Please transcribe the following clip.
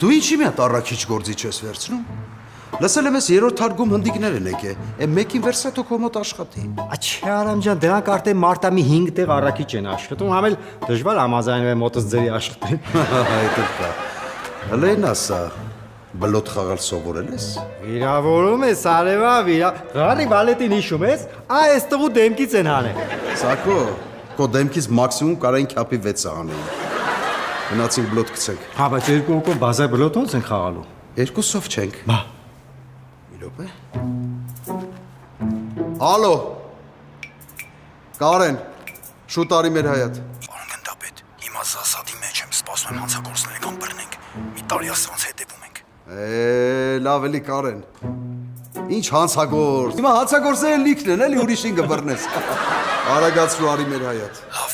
Դու ինչի՞ մի հատ առաքիչ գործի չես վերցնում։ Լսել եմ ես երրորդ թարգում հնդիկներ են եկե, մեկին վերսա թող մոտ աշխատի։ Աչի Արամ ջան, դրանք արդեն մարտամի 5 տեղ առաքիչ են աշխատում, համել դժվար համաձայնվել մոտս ձերի աշխատել։ Այդ կա։ Հլեն ասա, բլոտ խաղալ սովորել ես։ Վիրավորում ես արևա, Ղարի բալետին հիշում ես, այս տղու դեմքից են հանել։ Սակո, քո դեմքից մաքսիմում կարային քապի 6 անեին։ Գնացինք բլոտ գցենք։ Հա, բայց երկու օկո բազար բլոտ ոնց են խաղալու։ Երկուսով չենք։ Բա։ Մի րոպե։ Ալո։ Կարեն, շուտ արի մեր հայատ։ Պարոն գնդապետ, հիմա զասադի մեջ եմ, սպասում եմ հանցագործների կամ բռնենք։ Մի տարի ասրանց հետևում ենք։ Լավ էլի Կարեն։ Ինչ հանցագործ։ Հիմա հանցագործները լիքն են, էլի ուրիշին կբռնես։ Արագացրու արի մեր հայատ։ Լավ